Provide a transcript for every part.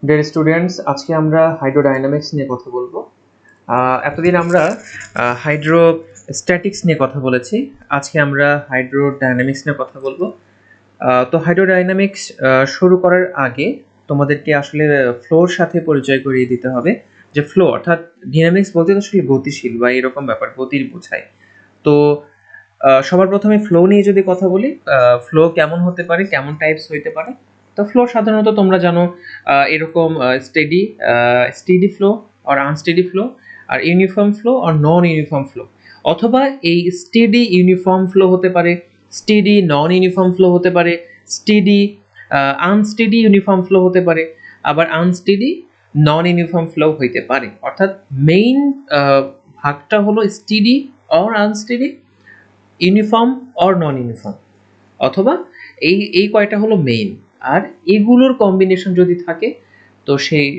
Dear students, আজকে আমরা hydrodynamics নিয়ে কথা বলবো। এতদিন আমরা হাইড্রোস্ট্যাটিক্স নিয়ে কথা বলেছি। আজকে আমরা হাইড্রোডাইনামিক্স নিয়ে কথা বলবো। তো হাইড্রোডাইনামিক্স শুরু করার আগে তোমাদেরকে আসলে ফ্লোর সাথে পরিচয় করিয়ে দিতে হবে। যে ফ্লো অর্থাৎ ডাইনামিক্স বলতে তো আসলে গতিশীল বা এরকম ব্যাপার, গতির বোঝায়। তো সবার প্রথমে ফ্লো নিয়ে যদি কথা বলি, ফ্লো কেমন হতে পারে, কেমন টাইপস হইতে পারে। তো ফ্লো সাধারণত তোমরা জানো এরকম স্টেডি ফ্লো আর আনস্টেডি ফ্লো, আর ইউনিফর্ম ফ্লো আর নন ইউনিফর্ম ফ্লো। অথবা এই স্টেডি ইউনিফর্ম ফ্লো হতে পারে, স্টেডি নন ইউনিফর্ম ফ্লো হতে পারে, স্টেডি আনস্টেডি ইউনিফর্ম ফ্লো হতে পারে, আবার আনস্টেডি নন ইউনিফর্ম ফ্লো হইতে পারে। অর্থাৎ মেইন ভাগটা হলো steady or unsteady, uniform or non uniform, অথবা এই কয়টা হলো মেইন। আর এগুলোর কম্বিনেশন যদি থাকে তো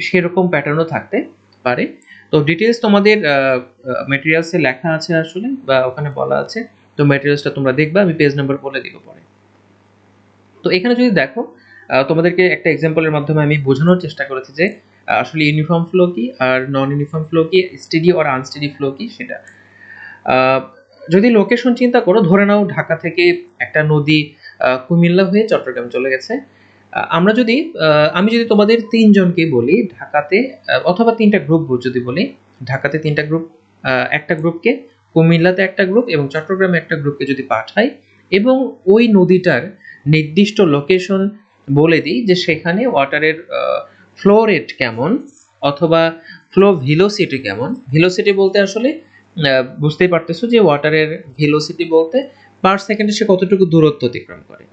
সেরকম প্যাটার্নও থাকতে পারে। তো ডিটেলস তোমাদের মেটেরিয়ালসে লেখা আছে আসলে, বা ওখানে বলা আছে। তো মেটেরিয়ালসটা তোমরা দেখবে, আমি পেজ নাম্বার বলে দিব পরে। তো এখানে যদি দেখো, তোমাদেরকে একটা এক্সাম্পলের মাধ্যমে আমি বোঝানোর চেষ্টা করেছি যে আসলে ইউনিফর্ম ফ্লো কি আর নন ইউনিফর্ম ফ্লো কি, স্টেডি আর আনস্টেডি ফ্লো কি সেটা। যদি লোকেশন চিন্তা করো, ধরে নাও ঢাকা থেকে একটা নদী কুমিল্লা হয়ে চট্টগ্রাম চলে গেছে। আমি যদি তোমাদের তিনজনকে বলি ঢাকাতে, অথবা তিনটা গ্রুপ যদি বলি, ঢাকাতে তিনটা গ্রুপ, একটা গ্রুপকে কুমিল্লাতে একটা গ্রুপ এবং চট্টগ্রামে একটা গ্রুপকে যদি পাঠাই, এবং ওই নদীটার নির্দিষ্ট লোকেশন বলে দিই যে সেখানে ওয়াটারের ফ্লো রেট কেমন, অথবা ফ্লো ভেলোসিটি কেমন। ভেলোসিটি বলতে আসলে বুঝতেই পারতেছো যে ওয়াটারের ভেলোসিটি বলতে পার সেকেন্ডে সে কতটুকু দূরত্ব অতিক্রম করে,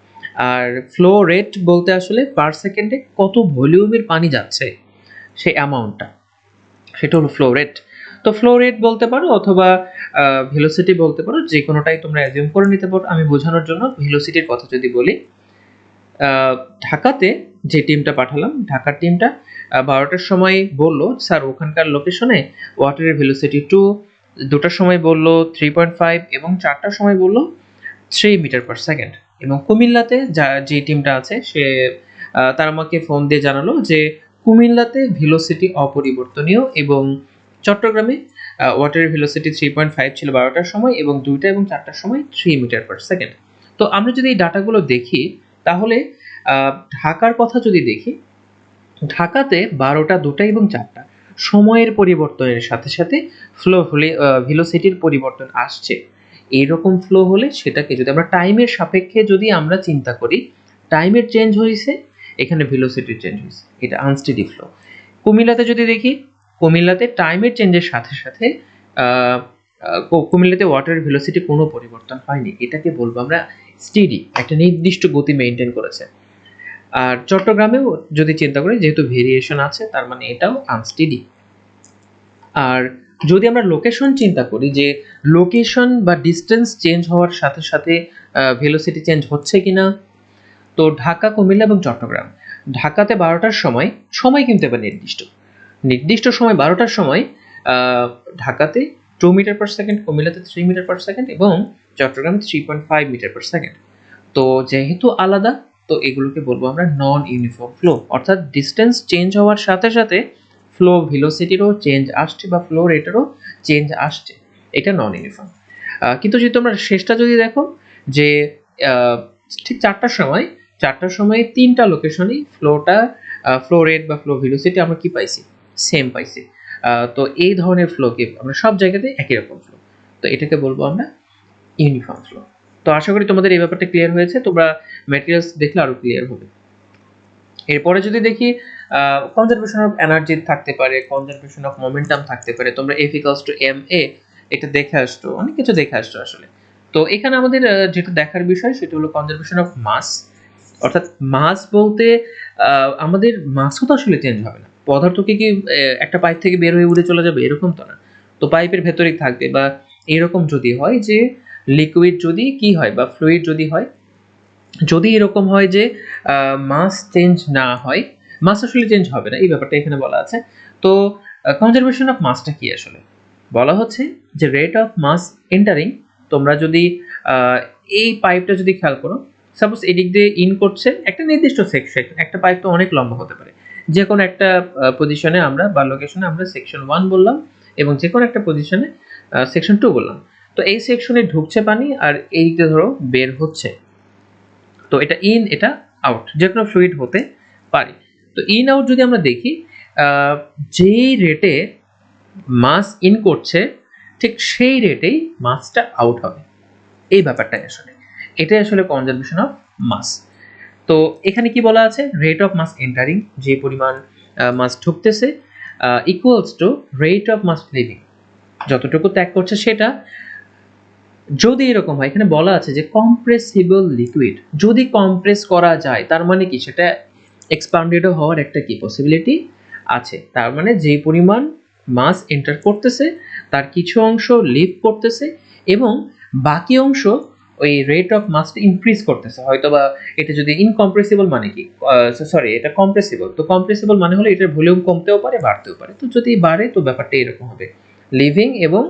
আর ফ্লো রেট বলতে আসলে পার সেকেন্ডে কত ভলিউমের পানি যাচ্ছে সেই অ্যামাউন্টটা, সেটা হলো ফ্লো রেট। তো ফ্লো রেট বলতে পারো অথবা ভেলোসিটি বলতে পারো, যে কোনোটাই তোমরা অ্যাজিউম করে নিতে পারো। আমি বোঝানোর জন্য ভেলোসিটির কথা যদি বলি, ঢাকাতে যে টিমটা পাঠালাম, ঢাকার টিমটা 12টার সময় বলল স্যার ওখানকার লোকেশনে ওয়াটারের ভেলোসিটি 2, 2টার সময় বলল 3.5, এবং 4টার সময় বলল 3 মিটার পার সেকেন্ড। এবং কুমিল্লাতে যে টিমটা আছে সে তার আমাকে ফোন দিয়ে জানালো যে কুমিল্লাতে ভেলোসিটি অপরিবর্তনীয়, এবং চট্টগ্রামে ওয়াটারের ভেলোসিটি 3.5 ছিল 12টার সময়, এবং 2টা এবং 4টার সময় 3 মিটার পার সেকেন্ড। তো আমরা যদি এই ডাটাগুলো দেখি, তাহলে ঢাকার কথা যদি দেখি, ঢাকাতে 12টা, 2টা এবং 4টা সময়ের পরিবর্তনের সাথে সাথে ফ্লো ভেলোসিটির পরিবর্তন আসছে। এইরকম ফ্লো হলে সেটাকে যদি আমরা টাইমের সাপেক্ষে যদি আমরা চিন্তা করি, টাইমের চেঞ্জ হয়েছে, এখানে ভেলোসিটির চেঞ্জ হয়েছে, এটা আনস্টেডি ফ্লো। কুমিল্লাতে যদি দেখি, কুমিল্লাতে টাইমের চেঞ্জের সাথে সাথে কুমিল্লাতে ওয়াটারের ভেলোসিটি কোনো পরিবর্তন হয়নি, এটাকে বলবো আমরা স্টেডি, একটা নির্দিষ্ট গতি মেনটেন করেছে। আর চট্টগ্রামেও যদি চিন্তা করি, যেহেতু ভেরিয়েশন আছে, তার মানে এটাও আনস্টেডি। আর যদি আমরা লোকেশন চিন্তা করি, যে লোকেশন বা ডিস্টেন্স চেঞ্জ হওয়ার সাথে সাথে ভেলোসিটি চেঞ্জ হচ্ছে কিনা, তো ঢাকা, কুমিল্লা এবং চট্টগ্রাম, ঢাকাতে 12টার সময়, সময় কিন্তু এবার নির্দিষ্ট সময় 12টার সময় ঢাকাতে 2 মিটার পার সেকেন্ড, কুমিল্লাতে 3 মিটার পার সেকেন্ড, এবং চট্টগ্রামে 3.5 মিটার পার সেকেন্ড। তো যেহেতু আলাদা, তো এগুলোকে বলবো আমরা নন ইউনিফর্ম ফ্লো, অর্থাৎ ডিস্টেন্স চেঞ্জ হওয়ার সাথে সাথে ফ্লো ভেলোসিটিরও চেঞ্জ আসছে বা ফ্লো রেটেরও চেঞ্জ আসছে, এটা নন ইউনিফর্ম। কিন্তু যদি তোমরা শেষটা যদি দেখো, যে ঠিক 4টার সময় তিনটা লোকেশনই ফ্লো রেট বা ফ্লো ভেলোসিটি আমরা কি পাইছি, সেম পাইছি। তো এই ধরনের ফ্লোকে আমরা সব জায়গাতে একই রকম ফ্লো, তো এটাকে বলবো আমরা ইউনিফর্ম ফ্লো। তো আশা করি তোমাদের এই ব্যাপারটা ক্লিয়ার হয়েছে, তোমরা ম্যাটেরিয়ালস দেখলে আরো ক্লিয়ার হবে। এরপরে যদি দেখি, কনজারভেশন অফ এনার্জি থাকতে পারে, কনজারভেশন অফ মোমেন্টাম থাকতে পারে। তোমরা F = ma এটা দেখে আসছো, অনেক কিছু দেখে আসছো আসলে। তো এখানে আমাদের যেটা দেখার বিষয় সেটা হলো কনজারভেশন অফ মাস। অর্থাৎ মাস বলতে আমাদের মাসও তো আসলে চেঞ্জ হবে না, পদার্থকে কি একটা পাইপ থেকে বের হয়ে উড়ে চলে যাবে, এরকম তো না। তো পাইপের ভেতরেই থাকবে, বা এরকম যদি হয় যে লিকুইড যদি কি হয়, বা ফ্লুইড যদি হয়, যদি এরকম হয় যে মাস চেঞ্জ না হয়, মাস আসলে চেঞ্জ হবে না, এই ব্যাপারটা এখানে বলা আছে। তো কনজারভেশন অফ মাসটা কি আসলে বলা হচ্ছে, যে রেট অফ মাস এন্টারিং। তোমরা যদি এই পাইপটা যদি খেয়াল করো, সাপোজ এদিক দিয়ে ইন করছে একটা নির্দিষ্ট সেকশন, একটা পাইপ তো অনেক লম্বা হতে পারে, যে কোনো একটা পজিশনে আমরা বা লোকেশনে আমরা সেকশন 1 বললাম এবং যে কোনো একটা পজিশনে সেকশন 2 বললাম। তো এই সেকশনে ঢুকছে পানি আর এইটা ধরো বের হচ্ছে, তো এটা ইন এটা আউট, যে কোনো ফ্লুইড হতে পারে। তো ইন আউট যদি আমরা দেখি, যেই রেটে মাস ইন করছে ঠিক সেই রেটেই মাসটা আউট হবে, এই ব্যাপারটাই আসলে, এটাই আসলে কনজারভেশন অফ মাস। তো এখানে কি বলা আছে, রেট অফ মাস এন্টারিং, যে পরিমাণ মাস ঢুকতেছে equals to rate of mass leaving, যতটুকু ত্যাগ করছে সেটা। যদি এরকম হয়, এখানে বলা আছে যে কম্প্রেসিবল লিকুইড, যদি কম্প্রেস করা যায় তার মানে কি, সেটা এক্সপান্ডেডও হওয়ার একটা কি পসিবিলিটি আছে। তার মানে যে পরিমাণ মাস এন্টার করতেছে তার কিছু অংশ লিভ করতেছে এবং বাকি অংশ ওই রেট অফ মাসটা ইনক্রিজ করতেছে। হয়তো বা এটা যদি ইনকম্প্রেসিবল মানে কি, সরি এটা কম্প্রেসিবল, তো কম্প্রেসিবল মানে হলো এটার ভলিউম কমতেও পারে বাড়তেও পারে। তো যদি বাড়ে তো ব্যাপারটা এরকম হবে, লিভিং এবং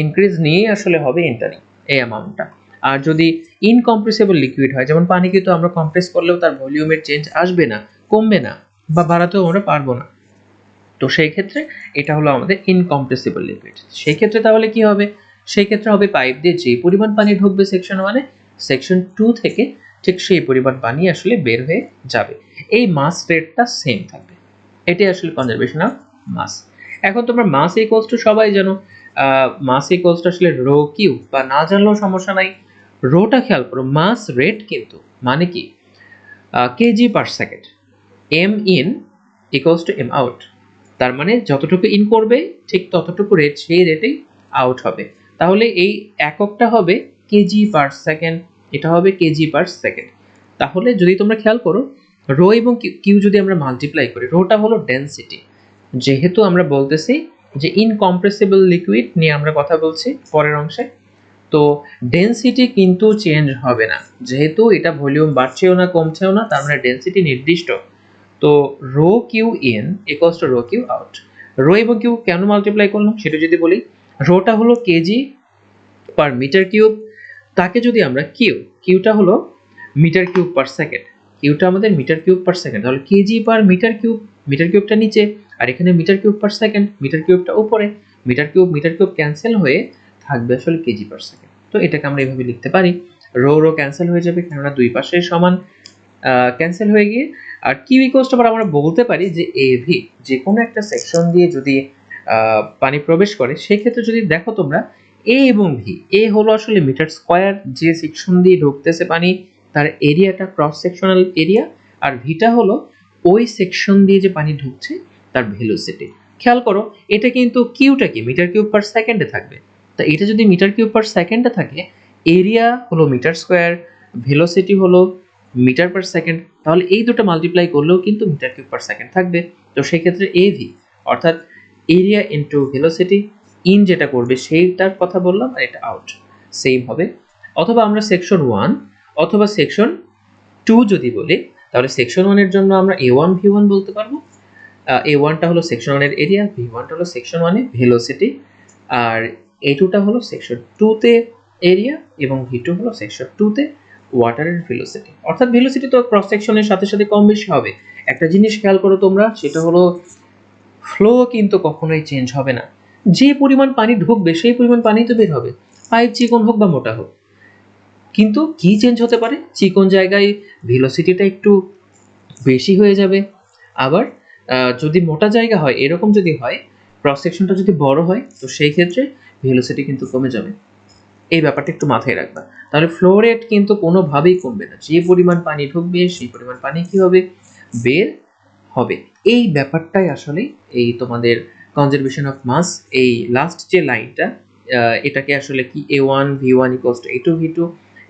ইনক্রিজ নিয়েই আসলে হবে এন্টারিং এই অ্যামাউন্টটা। আর যদি ইনকম্প্রেসিবল লিকুইড হয়, যেমন পানিকে তো আমরা কম্প্রেস করলেও তার ভলিউমের চেঞ্জ আসবে না, কমবে না বা বাড়াতেও আমরা পারবো না, তো সেই ক্ষেত্রে এটা হলো আমাদের ইনকম্প্রেসিবল লিকুইড। সেই ক্ষেত্রে তাহলে কি হবে, সেই ক্ষেত্রে হবে পাইপ দিয়ে যে পরিমাণ পানি ঢুকবে সেকশন 1 সেকশন 2 থেকে ঠিক সেই পরিমাণ পানি আসলে বের হয়ে যাবে, এই মাস রেটটা সেম থাকবে। এটাই আসলে কনজারভেশন অফ মাস। এখন তোমরা মাস ইকুয়ালস টু সবাই জানো, মাস ইকুয়ালস টু আসলে রো কিউ, বা না জানলেও সমস্যা নাই, রোটা খেয়াল করো, মাস রেট কিন্তু মানে কি KG per second, M in equals to M out, তার মানে যতটুকু ইন করবে ঠিক ততটুকু রেট, সেই রেটেই আউট হবে। তাহলে এই এককটা হবে কেজি পার সেকেন্ড, এটা হবে কেজি পার সেকেন্ড। তাহলে যদি তোমরা খেয়াল করো, রো এবং কিউ যদি আমরা মাল্টিপ্লাই করি, রোটা হলো ডেনসিটি, যেহেতু আমরা বলতেছি যে ইনকম্প্রেসিবল লিকুইড নিয়ে আমরা কথা বলছি পরের অংশে, তো ডেনসিটি কিন্তু চেঞ্জ হবে না, যেহেতু এটা ভলিউম বাড়ছেও না কমছেও না, তার মানে ডেনসিটি নির্দিষ্ট। তো rho Q in equals to rho Q out. Rho এবং কিউ কেন মাল্টিপ্লাই করলাম সেটা যদি বলি, রোটা হলো কেজি পার মিটার কিউব, তাকে যদি আমরা কিউটা হলো মিটার কিউব পার সেকেন্ড, কিউটা আমাদের মিটার কিউব পার সেকেন্ড, তাহলে KG per metre cube, metre কিউবটা নিচে আর এখানে metre cube per second, metre কিউবটা উপরে, মিটার কিউব ক্যান্সেল হয়ে থাকবে আসলে কেজি পার সেকেন্ড। তো এটাকে আমরা এইভাবে লিখতে পারি, রো ক্যান্সেল হয়ে যাবে কেননা দুই পাশে সমান, ক্যান্সেল হয়ে গিয়ে আর কিউ ইকুয়ালস টু আমরা বলতে পারি যে এভি, যে কোনো একটা সেকশন দিয়ে যদি পানি প্রবেশ করে সেক্ষেত্রে যদি দেখো তোমরা এ এবং ভি, এ হলো আসলে মিটার স্কয়ার, যে সেকশন দিয়ে ঢুকতেছে পানি তার এরিয়াটা, ক্রস সেকশনাল এরিয়া, আর ভিটা হলো ওই সেকশন দিয়ে যে পানি ঢুকছে তার ভেলোসিটি। খেয়াল করো এটা কিন্তু কিউটা কি মিটার কিউব পার সেকেন্ডে থাকবে, তা এটা যদি মিটার কিউব পার সেকেন্ডে থাকে, এরিয়া হলো মিটার স্কয়ার, ভেলোসিটি হলো মিটার পার সেকেন্ড, তাহলে এই দুটো মাল্টিপ্লাই করলেও কিন্তু মিটার কিউব পার সেকেন্ড থাকবে। তো সেই ক্ষেত্রে এভি অর্থাৎ এরিয়া ইনটু ভেলোসিটি, ইন যেটা করবে সেইটার কথা বললাম আর এটা আউট সেম হবে। অথবা আমরা সেকশন 1 অথবা সেকশন 2 যদি বলি, তাহলে সেকশন 1 এর জন্য আমরা a1 v1 বলতে পারবো। a1টা হলো সেকশন 1 এর এরিয়া, v1টা হলো সেকশন 1 এর ভেলোসিটি, আর a2টা হলো সেকশন 2 তে এরিয়া এবং v2 হলো সেকশন 2 তে ওয়াটারের ভেলোসিটি। অর্থাৎ ভেলোসিটি তো ক্রস সেকশনের সাথে সাথে কম বেশি হবে। একটা জিনিস খেয়াল করো তোমরা, সেটা হলো ফ্লো কিন্তু কখনোই চেঞ্জ হবে না, যে পরিমাণ পানি ঢুকবে সেই পরিমাণ পানি তো বের হবে, পাইপ চিকন হোক বা মোটা হোক। কিন্তু কি চেঞ্জ হতে পারে, চিকন জায়গায় ভেলোসিটিটা একটু বেশি হয়ে যাবে, আবার যদি মোটা জায়গা হয়, এরকম যদি হয় ক্রস সেকশনটা যদি বড় হয়, তো সেই ক্ষেত্রে ভেলোসিটি কিন্তু কমে যাবে। এই ব্যাপারটা একটু মাথায় রাখবা। তাহলে ফ্লো রেট কিন্তু কোনোভাবেই কমবে না, যে পরিমাণ পানি ঢুকবে সেই পরিমাণ পানি কি হবে, বের হবে। এই ব্যাপারটাই আসলে এই তোমাদের কনজারভেশন অফ মাস, এই লাস্ট যে লাইনটা, এটাকে আসলে কি a1 v1 equals to a2 v2,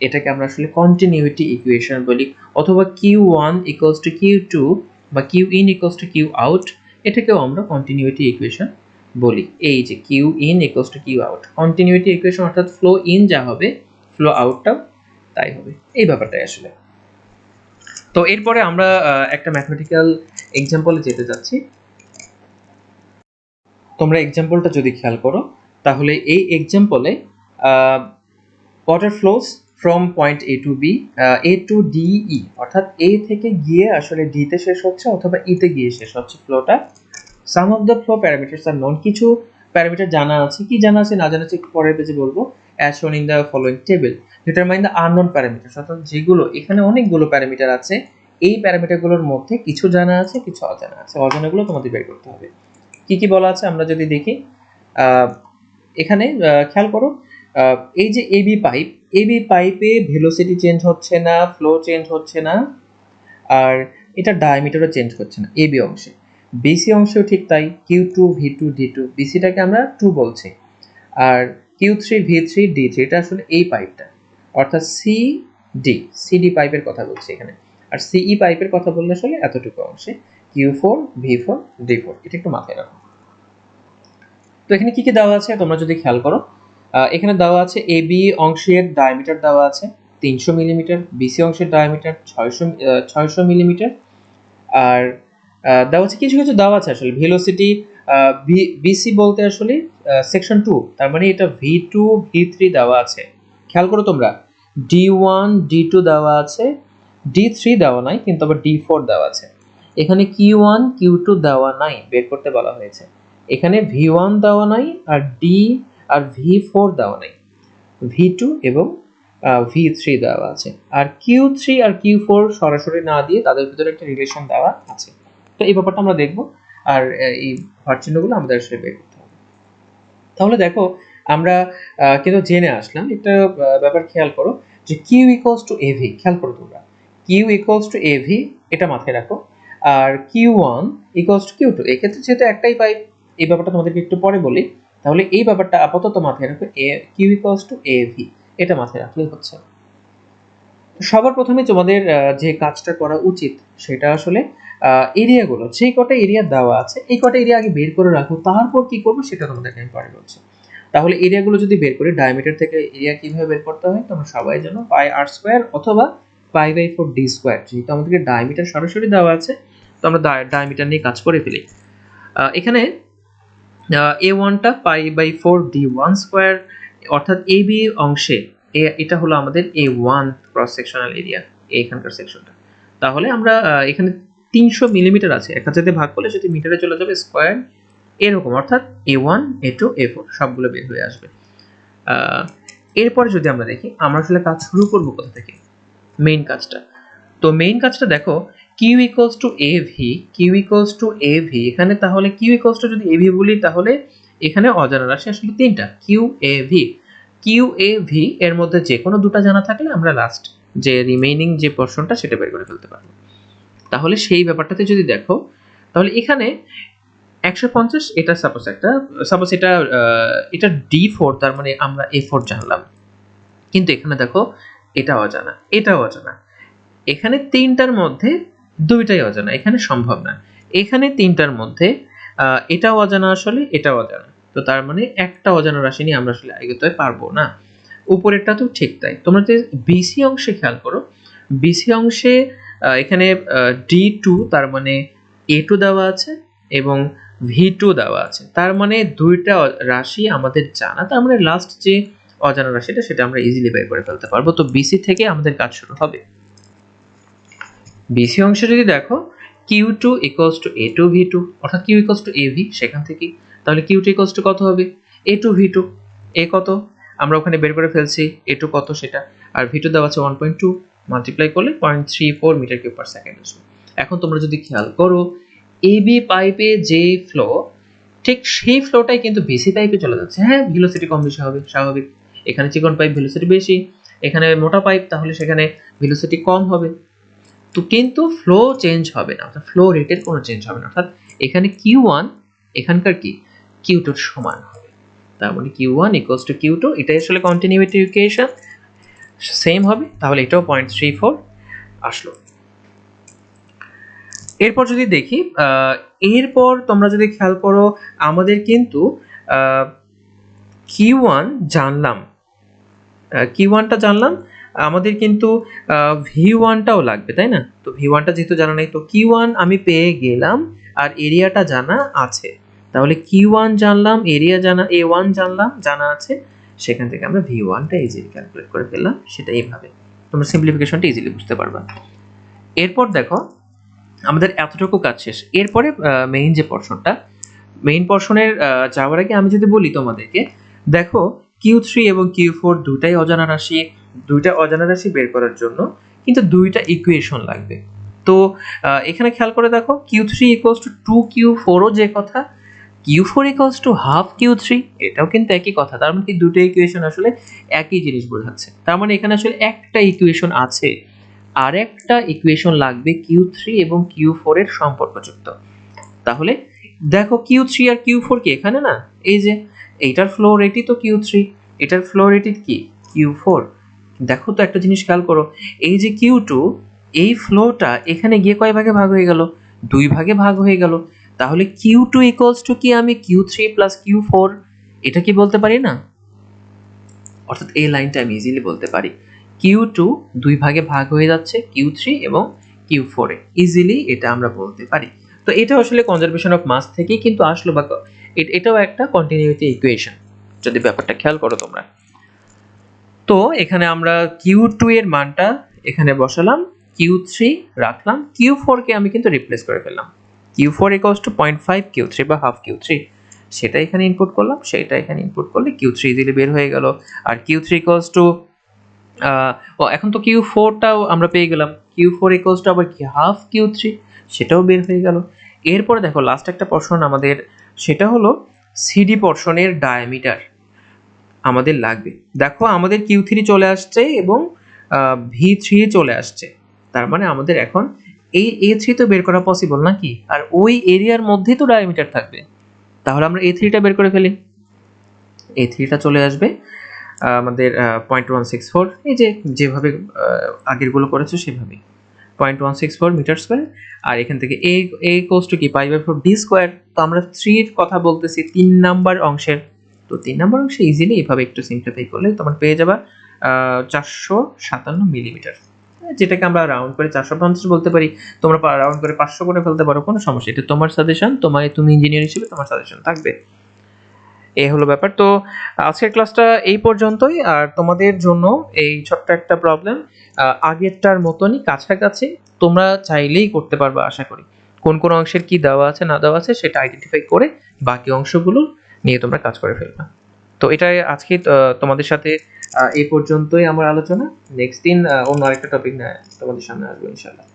এটাকে আমরা আসলে কন্টিনিউইটি ইকুয়েশন বলি, অথবা q1 ইকুয়ালস টু q2 বা q in equals to q out, এটাকেও আমরা কন্টিনিউইটি ইকুয়েশন বলি। এই যে q in equals to q out continuity equation, অর্থাৎ ফ্লো ইন যা হবে ফ্লো আউটটাও তাই হবে, এই ব্যাপারটাই আসলে। তো এরপরে আমরা একটা ম্যাথমেটিক্যাল এক্সাম্পলে যেতে যাচ্ছি। তোমরা এক্সাম্পলটা যদি খেয়াল করো, তাহলে এই এক্সাম্পলে water flows from point A to B, A to D E, অর্থাৎ এ থেকে গিয়ে আসলে ডি তে শেষ হচ্ছে অথবা ই তে গিয়ে শেষ হচ্ছে ফ্লোটা। সাম অফ দ্য ফ্লো প্যারামিটারস আর নন, কিছু প্যারামিটার জানা আছে, কি জানা আছে না জানা আছে একটু পরের পেজে বলবো। অ্যাজ শোন in the following table determine the unknown parameters, অর্থাৎ যেগুলো এখানে অনেকগুলো প্যারামিটার আছে, এই প্যারামিটারগুলোর মধ্যে কিছু জানা আছে কিছু অজানা আছে, অজানাগুলো তোমাদের বের করতে হবে। কি কি বলা আছে আমরা যদি দেখি, এখানে খেয়াল করো, এই যে এবি পাইপে ভেলোসিটি চেঞ্জ হচ্ছে না, ফ্লো চেঞ্জ হচ্ছে না, আর এটা ডায়ামিটারও চেঞ্জ হচ্ছে না এবি অংশে। বিসি অংশেও ঠিক তাই, Q2 V2 D2, বিসিটাকে আমরা 2 বলছি, আর Q3 V3 D3 এটা আসলে এই পাইপটা, অর্থাৎ সিডি পাইপের কথা বলছি এখানে। আর সিই পাইপের কথা বললে আসলে এতটুকু অংশে Q4 V4 D4, এটা একটু মাথায় রাখো। তো এখানে কি কি দেওয়া আছে তোমরা যদি খেয়াল করো, এখানে দেওয়া আছে এবি অংশের ডায়ামিটার দেওয়া আছে 300 মিলিমিটার, বিসি অংশের ডায়ামিটার 600 মিলিমিটার, আর দেওয়া আছে কিছু কিছু দেওয়া আছে আসলে ভেলোসিটি, বিসি বলতে আসলে সেকশন 2, তার মানে এটা V2 V3 দেওয়া আছে। খেয়াল করো তোমরা, D1 D2 দেওয়া আছে, D3 দেওয়া নাই কিন্তু আবার D4 দেওয়া আছে। এখানে Q1 Q2 দেওয়া নাই, বের করতে বলা হয়েছে। এখানে V1 দেওয়া নাই, আর আর V4 দেওয়া নাই, V2 এবং V3 দেওয়া আছে। আর Q3 আর Q4 সরাসরি না দিয়ে তাদের ভিতরে একটা রিলেশন দেওয়া আছে। তো এই ব্যাপারটা আমরা দেখব, আর এই হট চিহ্নগুলো আমাদের আসলে বের করতে হবে। তাহলে দেখো আমরা কিন্তু জেনে আসলাম একটা ব্যাপার, খেয়াল করো যে Q ইকুয়ালস টু AV, খেয়াল করো তোমরা Q ইকুয়ালস টু AV, এটা মাথায় রাখো। আর Q1 ইকুয়ালস টু Q2, এক্ষেত্রে যেহেতু একটাই পাইপ, এই ব্যাপারটা তোমাদেরকে একটু পরে বলি। তাহলে এই ব্যাপারটা আপাতত মাথায় রাখো, Q ইকুয়ালস টু AV, এটা মাথায় রাখলেই হচ্ছে। সবার প্রথমে তোমাদের যে কাজটা করা উচিত সেটা আসলে এরিয়াগুলো, যে কটা এরিয়া দেওয়া আছে এই কটা এরিয়া আগে বের করে রাখো, তারপর কি করবো সেটা তোমাদেরকে আমি পরে বলছি। তাহলে এরিয়াগুলো যদি বের করি, ডায়ামিটার থেকে এরিয়া কিভাবে বের করতে হয় তোমরা সবাই জানো, পাই আর স্কোয়ার অথবা পাই/4 ডি স্কোয়ার। যেহেতু আমাদেরকে ডায়ামিটার সরাসরি দেওয়া আছে, তো আমরা ডায়ামিটার নিয়ে কাজ করে ফেলি। এখানে A1টা পাই/4 D1 স্কোয়ার, অর্থাৎ AB অংশে এটা হলো আমাদের A1 ক্রস সেকশনাল এরিয়া, এইখানকার সেকশনটা। তাহলে আমরা এখানে 300 মিলিমিটার আছে, 1000 দিয়ে ভাগ করলে সেটি মিটারে চলে যাবে, স্কোয়ার এরকম, অর্থাৎ A1 A2 A4 সবগুলো বের হয়ে আসবে। এরপরে যদি আমরা দেখি আমরা আসলে কাজ শুরু করব কোথা থেকে, মেইন কাজটা। তো মেইন কাজটা দেখো, Q equals to AV, Q equals to AV, এখানে তাহলে Q ইকুয়ালস টু যদি AV বলি, তাহলে এখানে অজানা রাশি আসলে তিনটা, QAV এর মধ্যে যে কোনো দুটো জানা থাকলে আমরা লাস্ট যে রিমেইনিং যে পোরশনটা সেটা বের করে ফেলতে পারবো। তাহলে সেই ব্যাপারটাতে যদি দেখো, তাহলে এখানে 150, এটা সাপোজ এটা D4, তার মানে আমরা A4 জানলাম, কিন্তু এখানে দেখো এটাও অজানা, এখানে তিনটার মধ্যে দুইটাই অজানা, এখানে সম্ভব না। এখানে তিনটার মধ্যে এটাও অজানা, আসলে এটাও অজানা, তো তার মানে একটা অজানা রাশি নিয়ে আমরা আসলে এগোতে পারবো না। উপরেরটা তো ঠিক তাই। তোমরা যে বিসি অংশে খেয়াল করো, বিসি অংশে এখানে D2, তার মানে A2 দেওয়া আছে এবং V2 দেওয়া আছে, তার মানে দুইটা রাশি আমাদের জানা, তার মানে লাস্ট যে অজানা রাশিটা সেটা আমরা ইজিলি বের করে ফেলতে পারবো। তো বিসি থেকে আমাদের কাজ শুরু হবে। বিসি অংশে যদি দেখো, Q2 equals to A2 V2, অর্থাৎ Q ইকুয়ালস টু AV, সেখান থেকে তাহলে Q2 ইকুয়ালস টু কত হবে, A2 V2, A কত আমরা ওখানে বের করে ফেলছি, A2 কত সেটা, আর V2 দেওয়া আছে 1.2, মাল্টিপ্লাই করলে 0.34 মিটার কিউব পার সেকেন্ড আসবে। এখন তোমরা যদি খেয়াল করো, AB পাইপে যে ফ্লো, ঠিক সেই ফ্লোটাই কিন্তু বিসি পাইপে চলে যাচ্ছে। হ্যাঁ, ভেলোসিটি কম বেশি হবে, স্বাভাবিক। এখানে চিকন পাইপ ভেলোসিটি বেশি, এখানে মোটা পাইপ, তাহলে সেখানে ভেলোসিটি কম হবে। তো কিন্তু ফ্লো চেঞ্জ হবে না, অর্থাৎ ফ্লো রেটের কোনো চেঞ্জ হবে না, অর্থাৎ এখানে Q1 এখানকার কি Q2 এর সমান হবে, তার মানে Q1 ইকুয়ালস টু Q2, এটাই আসলে কন্টিনিউইটি ইকুয়েশন, সেম হবে। তাহলে এটাও 0.34 আসলো। এরপর যদি দেখি, এরপর তোমরা যদি খেয়াল করো, আমাদের কিন্তু Q1 জানলাম, Q1টা জানলাম, আমাদের কিন্তু V1টাও লাগবে, তাই না? তো V1টা যেহেতু জানা নাই, তো Q1 আমি পেয়ে গেলাম, আর এরিয়াটা জানা আছে। তাহলে Q1 জানলাম, এরিয়া জানা, A1 জানলাম, জানা আছে, সেখান থেকে আমরা V1টা ইজিলি ক্যালকুলেট করে ফেললাম, সেটা এইভাবে তোমরা সিম্পলিফিকেশনটা ইজিলি বুঝতে পারবা। এরপর দেখো আমাদের এতটুকু কাজ শেষ। এরপরে মেইন যে পোর্শনটা, মেইন পোর্শনের যাওয়ার আগে আমি যদি বলি তোমাদেরকে, দেখো Q3 এবং Q4 দুটাই অজানা রাশি, দুইটা অজানা রাশি বের করার জন্য কিন্তু দুইটা ইকুয়েশন লাগবে। তো এখানে খেয়াল করে দেখো Q3 ইকুয়ালস টু 2Q4 ও যে কথা, Q4 equals to half Q3 এটাও কিন্তু একই কথা। তার মানে কি দুটো ইকুয়েশন আসলে একই জিনিস বোঝাচ্ছে। তার মানে এখানে আসলে একটা ইকুয়েশন আছে, আর একটা ইকুয়েশন লাগবে Q3 এবং Q4 এর সম্পর্কযুক্ত। তাহলে দেখো Q3 আর Q4 কি এখানে না, এই যে এইটার ফ্লো রেটই তো Q3, এটার ফ্লো রেটই কি Q4। দেখো তো একটা জিনিস খেয়াল করো, এই যে Q2 এই ফ্লোটা এখানে গিয়ে কয় ভাগে ভাগ হয়ে গেল, দুই ভাগে ভাগ হয়ে গেল। তাহলে Q2 ইকুয়ালস টু কি আমি Q3 প্লাস Q4 এটা কি বলতে পারি না? অর্থাৎ এই লাইনটা আমি ইজিলি বলতে পারি Q2 দুই ভাগে ভাগ হয়ে যাচ্ছে Q3 এবং Q4 এ, ইজিলি এটা আমরা বলতে পারি। তো এটা আসলে কনজারভেশন অফ মাস থেকেই কিন্তু আসলো, বা এটাও একটা কন্টিনিউইটি ইকুয়েশন যদি ব্যাপারটা খেয়াল করো তোমরা। তো এখানে আমরা Q2 এর মানটা এখানে বসালাম, Q3 রাখলাম, Q4 কে আমি কিন্তু রিপ্লেস করে ফেললাম। Q4 ইকুয়ালস টু 0.5 Q3 বা হাফ Q3, সেটা এখানে ইনপুট করলাম, সেটা এখানে ইনপুট করলে Q3 ইজিলি বের হয়ে গেল। আর Q3 ইকুয়ালস টু এখন তো Q4টাও আমরা পেয়ে গেলাম, Q4 ইকুয়ালস টু আবার কি হাফ Q3, সেটাও বের হয়ে গেল। এরপরে দেখো লাস্ট একটা পোরশন আমাদের, সেটা হলো সিডি পোরশনের ডায়ামিটার আমাদের লাগবে। দেখো আমাদের Q3 চলে আসছে এবং V3 চলে আসছে, তার মানে আমাদের এখন এই A3 তো বের করা পসিবল নাকি, আর ওই এরিয়ার মধ্যেই তো ডায়ামিটার থাকবে। তাহলে আমরা A3টা বের করে ফেলি, A3টা চলে আসবে আমাদের 0.164, এই যে যেভাবে আগেরগুলো করেছো সেভাবেই 0.164 মিটার স্কোয়ার। আর এখান থেকে a ইকুয়ালস টু কি π/4 d স্কোয়ার। তো আমরা 3 এর কথা বলতেছি 3 নাম্বার অংশের, তো 3 নাম্বার অংশে ইজিলি এভাবে একটু সিম্পলিফাই করলে তোমরা পেয়ে যাবা 457 মিলিমিটার, যেটাকে আমরা রাউন্ড করে 450 বলতে পারি। তোমরা রাউন্ড করে 500 করে ফেলতে পারো, কোনো সমস্যা, এটা তোমার সাজেশন, তুমি ইঞ্জিনিয়ার হিসেবে তোমার সাজেশন থাকবে। এই হলো ব্যাপার। তো আজকের ক্লাসটা এই পর্যন্তই। আর তোমাদের জন্য এই ছোট্ট একটা প্রবলেম আগেরটার মতনই কাছাকাছি, তোমরা চাইলেই করতে পারবে আশা করি। কোন কোন অংশের কি দেওয়া আছে না দেওয়া আছে সেটা আইডেন্টিফাই করে বাকি অংশগুলো নিয়ে তোমরা কাজ করে ফেলবে। তো এটাই আজকে তোমাদের সাথে এই পর্যন্তই আমার আলোচনা। নেক্সট দিন অন্য আরেকটা টপিক নিয়ে তোমাদের সামনে আসবো ইনশাআল্লাহ।